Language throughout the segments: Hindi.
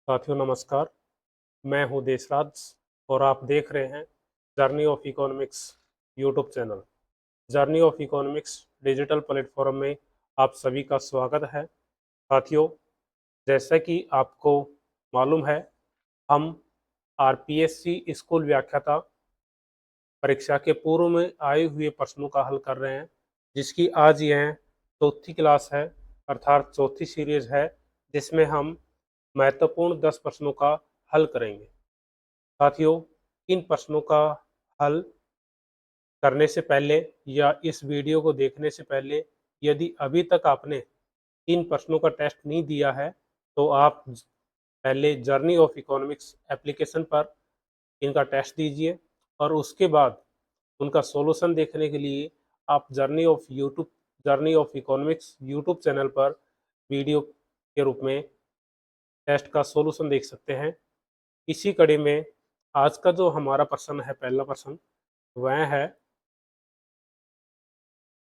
साथियों नमस्कार। मैं हूं देशराज और आप देख रहे हैं journey of economics YouTube channel. Journey of economics digital platform में आप सभी का स्वागत है। साथियों, जैसा कि आपको मालूम है, हम आरपीएससी स्कूल व्याख्याता परीक्षा के पूर्व में आए हुए प्रश्नों का हल कर रहे हैं, जिसकी आज यह चौथी क्लास है, अर्थात चौथी सीरीज है, जिसमें हम महत्वपूर्ण 10 प्रश्नों का हल करेंगे। साथियों, इन प्रश्नों का हल करने से पहले या इस वीडियो को देखने से पहले यदि अभी तक आपने इन प्रश्नों का टेस्ट नहीं दिया है तो आप पहले जर्नी ऑफ इकोनॉमिक्स एप्लीकेशन पर इनका टेस्ट दीजिए और उसके बाद उनका सॉल्यूशन देखने के लिए आप journey of economics YouTube channel पर वीडियो के रूप में टेस्ट का सॉल्यूशन देख सकते हैं। इसी कड़ी में आज का जो हमारा प्रश्न है, पहला प्रश्न वह है,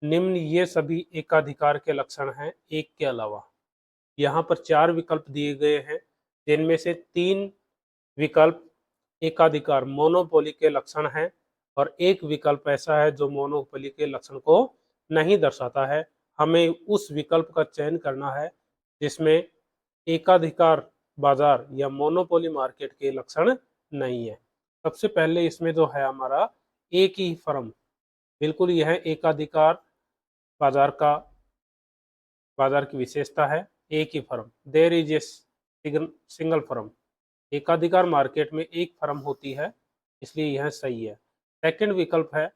निम्न ये सभी एकाधिकार के लक्षण हैं एक के अलावा। यहाँ पर 4 विकल्प दिए गए हैं, जिनमें से 3 विकल्प एकाधिकार मोनोपोली के लक्षण हैं और एक विकल्प ऐसा है जो मोनोपोली के लक्षण को नहीं दर्शाता है। हमें उस विकल्प का चयन करना है जिसमें एकाधिकार बाजार या मोनोपोली मार्केट के लक्षण नहीं है। सबसे पहले इसमें जो है हमारा एक ही फर्म, बिल्कुल यह एकाधिकार बाजार की विशेषता है। एक ही firm, there is a single firm. एकाधिकार मार्केट में एक फर्म होती है, इसलिए यह सही है। सेकंड विकल्प है,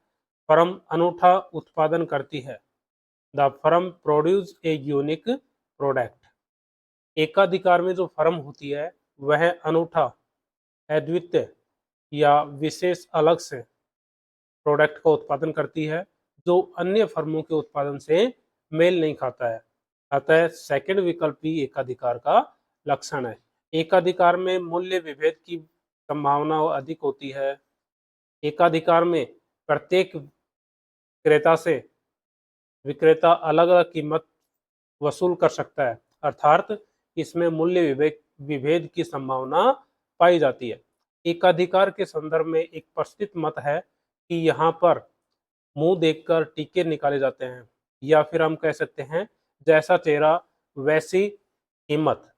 फर्म अनूठा उत्पादन करती है। The firm produce a unique product. एकाधिकार में जो फर्म होती है वह अनूठा, अद्वितीय या विशेष अलग से प्रोडक्ट का उत्पादन करती है जो अन्य फर्मों के उत्पादन से मेल नहीं खाता है। अतः सेकंड विकल्प भी एकाधिकार का लक्षण है। एकाधिकार में मूल्य विभेद की संभावना अधिक होती है। एकाधिकार में प्रत्येक क्रेता से विक्रेता अलग अलग कीमत वसूल कर सकता है, अर्थात इसमें मूल्य विभेद की संभावना पाई जाती है। एकाधिकार के संदर्भ में एक प्रचलित मत है कि यहाँ पर मुंह देखकर टीके निकाले जाते हैं, या फिर हम कह सकते हैं जैसा चेहरा वैसी कीमत,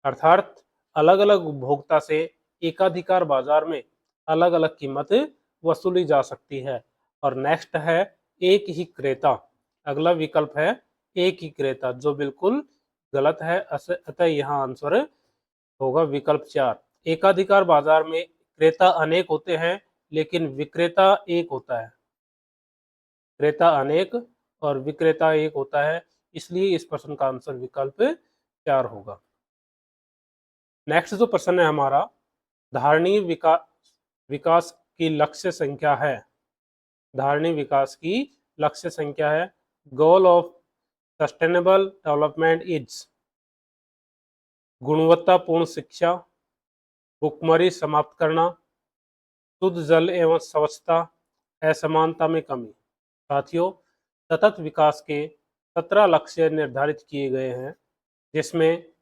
अर्थात अलग अलग उपभोक्ता से एकाधिकार बाजार में अलग अलग कीमत वसूली जा सकती है। और नेक्स्ट है एक ही क्रेता। अगला विकल्प है एक ही क्रेता, जो बिल्कुल गलत है। अतः यहाँ आंसर होगा विकल्प 4। एकाधिकार बाजार में क्रेता अनेक होते हैं लेकिन विक्रेता एक होता है। क्रेता अनेक और विक्रेता एक होता है, इसलिए इस प्रश्न का आंसर विकल्प 4 होगा। नेक्स्ट जो प्रश्न है हमारा, धारणीय विकास की लक्ष्य संख्या है। धारणीय विकास की लक्ष्य संख्या है, goal of sustainable development is गुणवत्तापूर्ण शिक्षा, भुखमरी समाप्त करना, शुद्ध जल एवं स्वच्छता, असमानता में कमी। साथियों, सतत विकास के 17 लक्ष्य निर्धारित किए गए हैं, जिसमें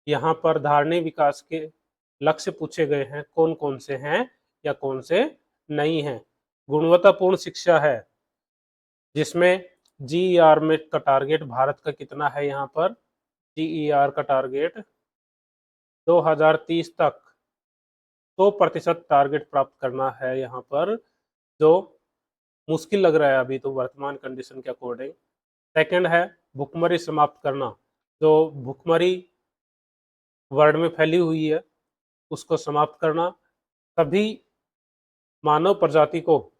यहाँ पर धारणीय विकास के लक्ष्य पूछे गए हैं कौन कौन से हैं या कौन से नहीं हैं। गुणवत्तापूर्ण शिक्षा है, जिसमें जीईआर में का टारगेट भारत का कितना है। यहाँ पर जीईआर का टारगेट 2030 तक 100% टारगेट प्राप्त करना है, यहाँ पर जो मुश्किल लग रहा है अभी तो वर्तमान कंडीशन के अकॉर्डिंग। सेकंड है भुखमरी समाप्त करना, जो भुखमरी वर्ल्ड में फैली हुई है उसको समाप्त करना। सभी मानव प्रजाति को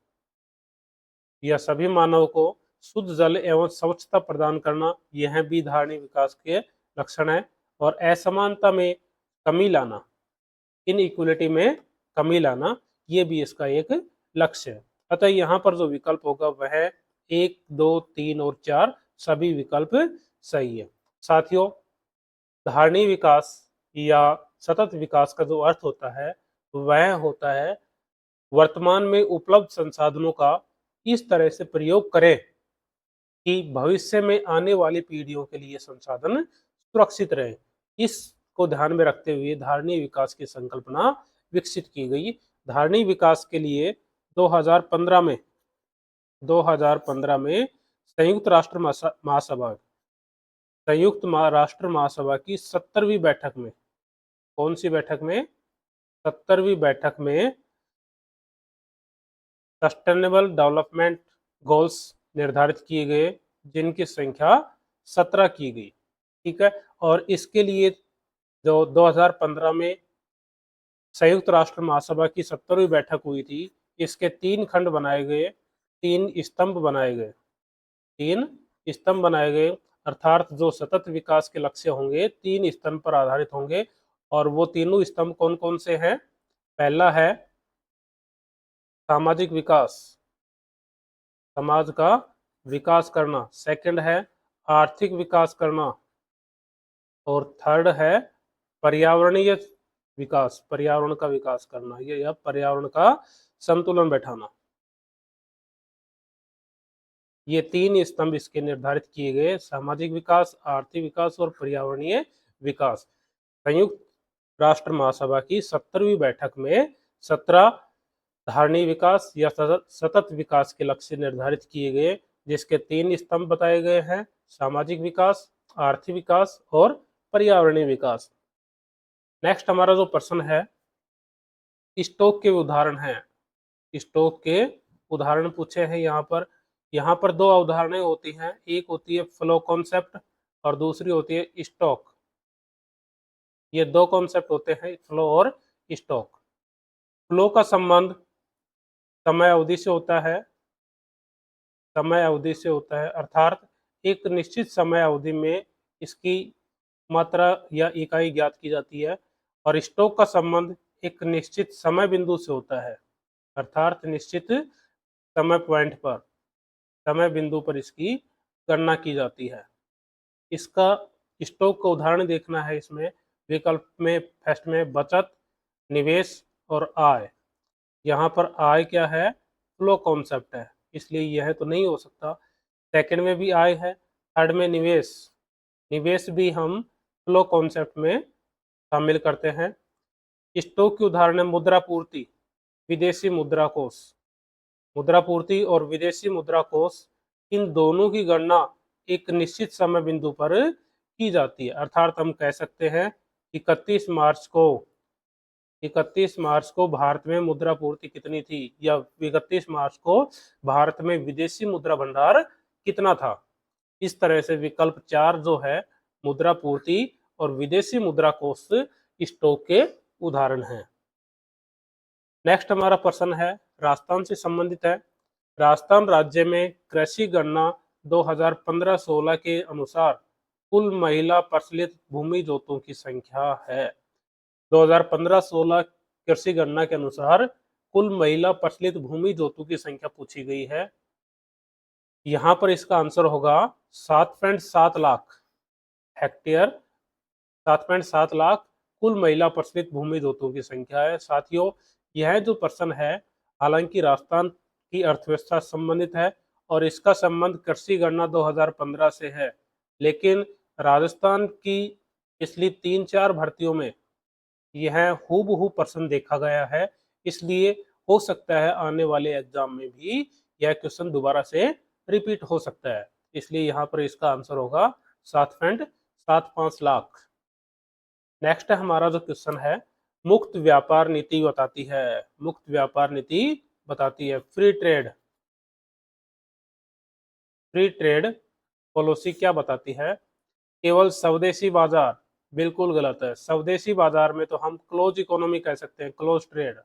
या सभी मानव को शुद्ध जल एवं स्वच्छता प्रदान करना, यह भी धारणीय विकास के लक्षण है। और असमानता में कमी लाना, इनइक्वलिटी में कमी लाना, ये भी इसका एक लक्ष्य है। अतः यहाँ पर जो विकल्प होगा वह 1, 2, 3 और 4 सभी विकल्प सही है। साथियों, धारणीय विकास या सतत विकास का जो अर्थ होता है वह होता है वर्तमान में उपलब्ध संसाधनों का इस तरह से प्रयोग करें कि भविष्य में आने वाली पीढ़ियों के लिए संसाधन सुरक्षित रहे। इस को ध्यान में रखते हुए धारणीय विकास की संकल्पना विकसित की गई। धारणीय विकास के लिए 2015 में संयुक्त राष्ट्र महासभा की 70वीं बैठक में, कौन सी बैठक में? 70वीं बैठक में सस्टेनेबल डेवलपमेंट गोल्स निर्धारित किए गए, जिनकी संख्या 17 की गई। ठीक है, और इसके लिए जो 2015 में संयुक्त राष्ट्र महासभा की 70वीं बैठक हुई थी, इसके 3 खंड बनाए गए, 3 स्तंभ बनाए गए, 3 स्तंभ बनाए गए, अर्थात जो सतत विकास के लक्ष्य होंगे 3 स्तंभ पर आधारित होंगे। और वो तीनों स्तंभ कौन कौन से हैं? पहला है सामाजिक विकास, समाज का विकास करना। सेकंड है आर्थिक विकास करना, और थर्ड है पर्यावरणीय विकास, पर्यावरण का विकास करना, या पर्यावरण का संतुलन बैठाना। ये 3 स्तंभ इसके निर्धारित किए गए, सामाजिक विकास, आर्थिक विकास और पर्यावरणीय विकास। संयुक्त राष्ट्र महासभा की 70वीं बैठक में 17 धारणीय विकास या सतत विकास के लक्ष्य निर्धारित किए गए, जिसके 3 स्तंभ बताए गए हैं, सामाजिक विकास, आर्थिक विकास और पर्यावरणीय विकास। नेक्स्ट हमारा जो प्रश्न है, स्टोक के उदाहरण हैं। स्टोक के उदाहरण पूछे हैं यहाँ पर 2 अवधारणाएं होती हैं, एक होती है फ्लो कॉन्सेप्ट और दूसरी होती है स्टॉक। ये 2 कॉन्सेप्ट होते हैं, फ्लो और स्टॉक। फ्लो का संबंध समय अवधि से होता है, अर्थात एक निश्चित समय अवधि में इसकी मात्रा या इकाई ज्ञात की जाती है। और स्टॉक का संबंध एक निश्चित समय बिंदु से होता है, अर्थात निश्चित समय पॉइंट पर, समय बिंदु पर इसकी गणना की जाती है। इसका स्टॉक का उदाहरण देखना है। इसमें विकल्प में फर्स्ट में बचत, निवेश और आय। यहाँ पर आय क्या है? फ्लो कॉन्सेप्ट है, इसलिए यह तो नहीं हो सकता। सेकंड में भी आय है, थर्ड में निवेश भी हम फ्लो कॉन्सेप्ट में शामिल करते हैं। स्टॉक के उदाहरण है मुद्रा पूर्ति, विदेशी मुद्रा कोष। मुद्रा पूर्ति और विदेशी मुद्रा कोष, इन दोनों की गणना एक निश्चित समय बिंदु पर की जाती है, अर्थात हम कह सकते हैं 31 मार्च को भारत में मुद्रा पूर्ति कितनी थी, या 31 मार्च को भारत में विदेशी मुद्रा भंडार कितना था। इस तरह से विकल्प 4 जो है मुद्रा पूर्ति और विदेशी मुद्रा कोष स्टॉक के उदाहरण हैं। नेक्स्ट हमारा प्रश्न है राजस्थान से संबंधित है। राजस्थान राज्य में कृषि गणना 2015-16 के अनुसार कुल महिला प्रचलित भूमि जोतों की संख्या है। 2015-16 कृषि गणना के अनुसार कुल महिला प्रचलित भूमि जोतों की संख्या पूछी गई है। यहाँ पर इसका आंसर होगा 7.7 लाख हेक्टेयर। 7.7 लाख कुल महिला प्रचलित भूमि जोतों की संख्या है। साथियों, यह जो प्रश्न है हालांकि राजस्थान की अर्थव्यवस्था संबंधित है और इसका संबंध कृषि गणना 2015 से है, लेकिन राजस्थान की पिछली 3-4 भर्तियों में यह हूबहू प्रश्न देखा गया है, इसलिए हो सकता है आने वाले एग्जाम में भी यह क्वेश्चन दोबारा से रिपीट हो सकता है। इसलिए यहाँ पर इसका आंसर होगा 7.75 लाख। नेक्स्ट हमारा जो क्वेश्चन है मुक्त व्यापार नीति बताती है। मुक्त व्यापार नीति बताती है फ्री ट्रेड पॉलिसी क्या बताती है? केवल स्वदेशी बाजार, बिल्कुल गलत है। स्वदेशी बाजार में तो हम क्लोज इकोनॉमी कह सकते हैं, क्लोज ट्रेड।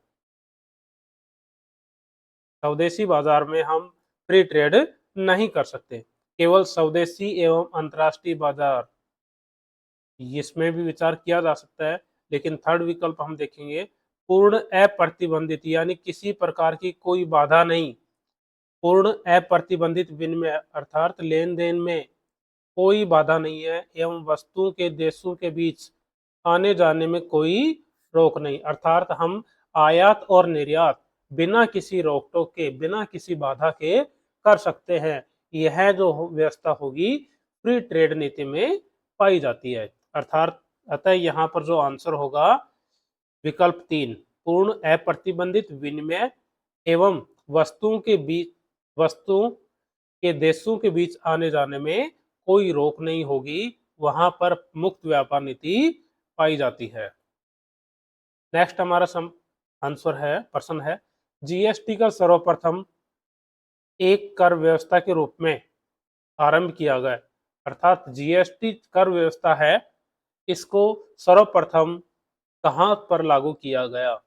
स्वदेशी बाजार में हम फ्री ट्रेड नहीं कर सकते, केवल स्वदेशी एवं अंतर्राष्ट्रीय बाजार, इसमें भी विचार किया जा सकता है। लेकिन थर्ड विकल्प हम देखेंगे पूर्ण अप्रतिबंधित, यानी किसी प्रकार की कोई बाधा नहीं, पूर्ण अप्रतिबंधित विनिमय अर्थात लेन देन में कोई बाधा नहीं है, एवं वस्तुओं के देशों के बीच आने जाने में कोई रोक नहीं, अर्थात हम आयात और निर्यात बिना किसी रोक टोक के, बिना किसी बाधा के कर सकते हैं। यह जो व्यवस्था होगी फ्री ट्रेड नीति में पाई जाती है। अर्थात अतः यहाँ पर जो आंसर होगा विकल्प 3, पूर्ण अप्रतिबंधित विनिमय एवं वस्तुओं के देशों के बीच आने जाने में कोई रोक नहीं होगी, वहां पर मुक्त व्यापार नीति पाई जाती है। नेक्स्ट हमारा आंसर है, प्रश्न है, जीएसटी का सर्वप्रथम एक कर व्यवस्था के रूप में आरंभ किया गया, अर्थात जीएसटी कर व्यवस्था है, इसको सर्वप्रथम कहां पर लागू किया गया?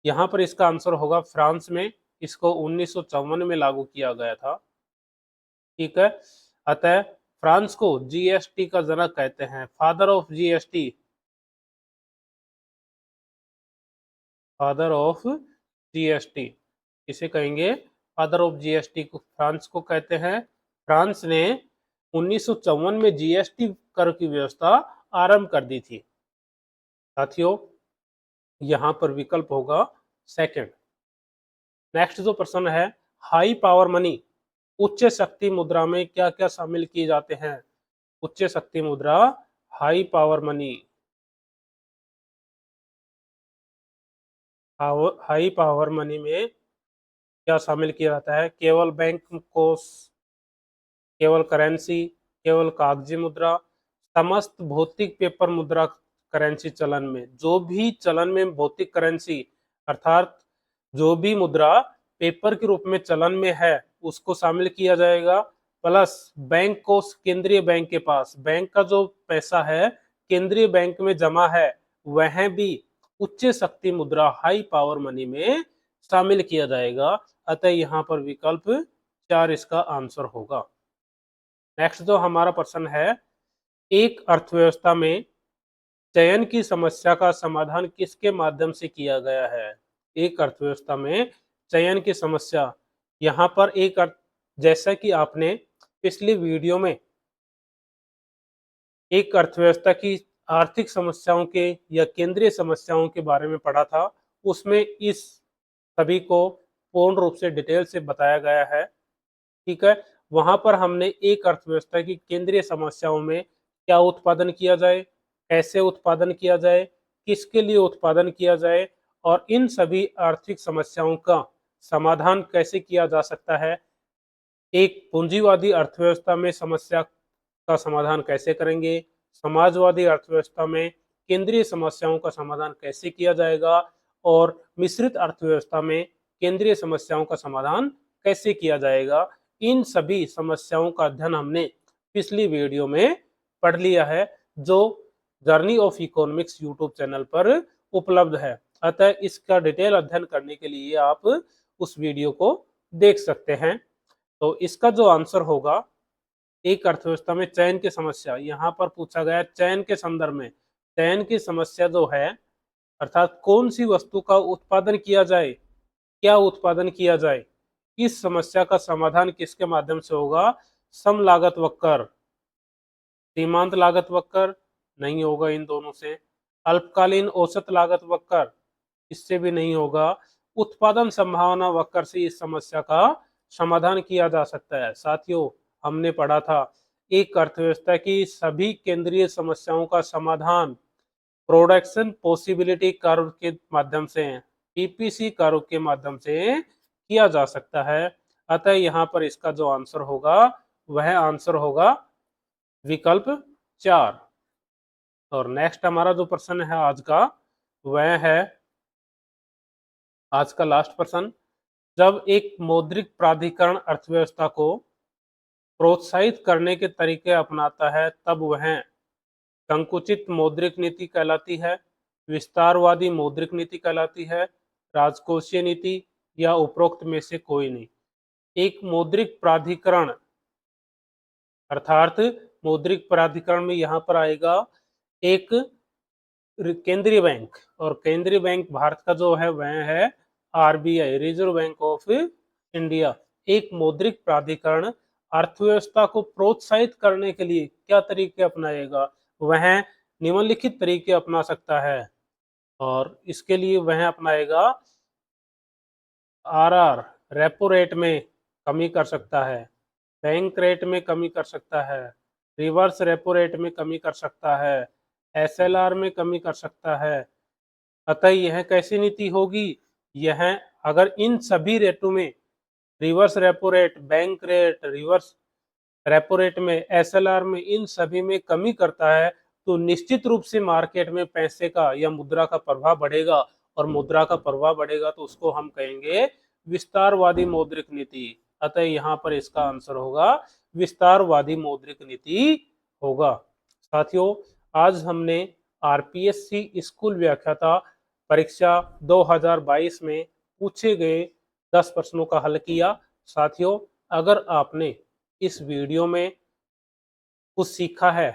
यहां पर इसका आंसर होगा फ्रांस में, इसको 1954 में लागू किया गया था। ठीक है, अतः फ्रांस को जीएसटी का जनक कहते हैं, father of GST, father of GST इसे कहेंगे, फादर ऑफ जीएसटी को फ्रांस को कहते हैं। फ्रांस ने 1954 में जीएसटी कर की व्यवस्था आरंभ कर दी थी। साथियों, यहां पर विकल्प होगा सेकंड। नेक्स्ट जो प्रश्न है, हाई पावर मनी, उच्च शक्ति मुद्रा में क्या क्या शामिल किए जाते हैं? उच्च शक्ति मुद्रा, high power money, high power money में क्या शामिल किया जाता है? केवल बैंक कोष, केवल करेंसी, केवल कागजी मुद्रा, समस्त भौतिक पेपर मुद्रा करेंसी चलन में, जो भी चलन में भौतिक करेंसी अर्थात जो भी मुद्रा पेपर के रूप में चलन में है उसको शामिल किया जाएगा, प्लस बैंक को केंद्रीय बैंक के पास, बैंक का जो पैसा है केंद्रीय बैंक में जमा है वह भी उच्च शक्ति मुद्रा हाई पावर मनी में शामिल किया जाएगा। अतः यहाँ पर विकल्प 4 इसका आंसर होगा। नेक्स्ट जो हमारा प्रश्न है, एक अर्थव्यवस्था में चयन की समस्या का समाधान किसके माध्यम से किया गया है? एक अर्थव्यवस्था में चयन की समस्या, यहाँ पर जैसा कि आपने पिछली वीडियो में एक अर्थव्यवस्था की आर्थिक समस्याओं के या केंद्रीय समस्याओं के बारे में पढ़ा था, उसमें इस सभी को पूर्ण रूप से डिटेल से बताया गया है। ठीक है, वहां पर हमने एक अर्थव्यवस्था की केंद्रीय समस्याओं में क्या उत्पादन किया जाए, कैसे उत्पादन किया जाए, किसके लिए उत्पादन किया जाए और इन सभी आर्थिक समस्याओं का समाधान कैसे किया जा सकता है, एक पूंजीवादी अर्थव्यवस्था में समस्या का समाधान कैसे करेंगे, समाजवादी अर्थव्यवस्था में केंद्रीय समस्याओं का समाधान कैसे किया जाएगा और मिश्रित अर्थव्यवस्था में केंद्रीय समस्याओं का समाधान कैसे किया जाएगा, इन सभी समस्याओं का अध्ययन हमने पिछली वीडियो में पढ़ लिया है, जो journey of economics YouTube channel पर उपलब्ध है। अतः इसका डिटेल अध्ययन करने के लिए आप उस वीडियो को देख सकते हैं। तो इसका जो आंसर होगा, एक अर्थव्यवस्था में चयन की समस्या, यहाँ पर पूछा गया चयन के संदर्भ में, चयन की समस्या जो है अर्थात कौन सी वस्तु का उत्पादन किया जाए, क्या उत्पादन किया जाए, इस समस्या का समाधान किसके माध्यम से होगा? सम लागत वक्र, सीमांत लागत वक्र नहीं होगा इन दोनों से, अल्पकालीन औसत लागत वक्र इससे भी नहीं होगा, उत्पादन संभावना वक्र से इस समस्या का समाधान किया जा सकता है। साथियों, हमने पढ़ा था एक अर्थव्यवस्था की सभी केंद्रीय समस्याओं का समाधान प्रोडक्शन पॉसिबिलिटी कर्व के माध्यम से, पीपीसी कर्व के माध्यम से किया जा सकता है। अतः यहाँ पर इसका जो आंसर होगा वह आंसर होगा विकल्प 4। और नेक्स्ट हमारा जो प्रश्न है आज का, वह है आज का लास्ट प्रश्न, जब एक मौद्रिक प्राधिकरण अर्थव्यवस्था को प्रोत्साहित करने के तरीके अपनाता है तब वह संकुचित मौद्रिक नीति कहलाती है, विस्तारवादी मौद्रिक नीति कहलाती है, राजकोषीय नीति या उपरोक्त में से कोई नहीं। एक मौद्रिक प्राधिकरण अर्थात मौद्रिक प्राधिकरण में यहाँ पर आएगा एक केंद्रीय बैंक, और केंद्रीय बैंक भारत का जो है वह है RBI, reserve bank of India. एक मौद्रिक प्राधिकरण अर्थव्यवस्था को प्रोत्साहित करने के लिए क्या तरीके अपनाएगा? वह निम्नलिखित तरीके अपना सकता है, और इसके लिए वह अपनाएगा आरआर, रेपो रेट में कमी कर सकता है, बैंक रेट में कमी कर सकता है, रिवर्स रेपो रेट में कमी कर सकता है, SLR में कमी कर सकता है। अतः यह कैसी नीति होगी? यह अगर इन सभी रेटों में, reverse repo rate, bank rate, reverse repo rate में, SLR में, इन सभी में कमी करता है तो निश्चित रूप से मार्केट में पैसे का या मुद्रा का प्रभाव बढ़ेगा, और मुद्रा का प्रभाव बढ़ेगा तो उसको हम कहेंगे विस्तारवादी मौद्रिक नीति। अतः यहाँ पर इसका आंसर होगा विस्तारवादी मौद्रिक नीति होगा। साथियों, आज हमने आरपीएससी स्कूल व्याख्याता परीक्षा 2022 में पूछे गए 10 प्रश्नों का हल किया। साथियों, अगर आपने इस वीडियो में कुछ सीखा है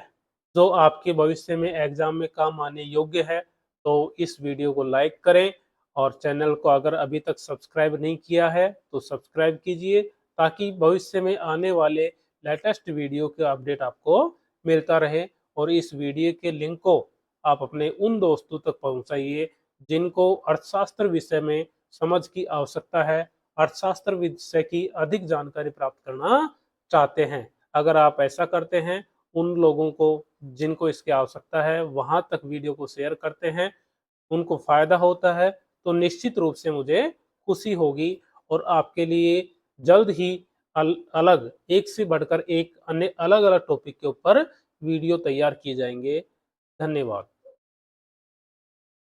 जो आपके भविष्य में एग्जाम में काम आने योग्य है, तो इस वीडियो को लाइक करें, और चैनल को अगर अभी तक सब्सक्राइब नहीं किया है तो सब्सक्राइब कीजिए, ताकि भविष्य में आने वाले लेटेस्ट वीडियो के अपडेट आपको मिलता रहे। और इस वीडियो के लिंक को आप अपने उन दोस्तों तक पहुंचाइए जिनको अर्थशास्त्र विषय में समझ की आवश्यकता है, अर्थशास्त्र विषय की अधिक जानकारी प्राप्त करना चाहते हैं। अगर आप ऐसा करते हैं, उन लोगों को जिनको इसकी आवश्यकता है वहां तक वीडियो को शेयर करते हैं, उनको फायदा होता है, तो निश्चित रूप से मुझे खुशी होगी, और आपके लिए जल्द ही अलग एक से बढ़कर एक अन्य अलग अलग टॉपिक के ऊपर वीडियो तैयार किए जाएंगे। धन्यवाद।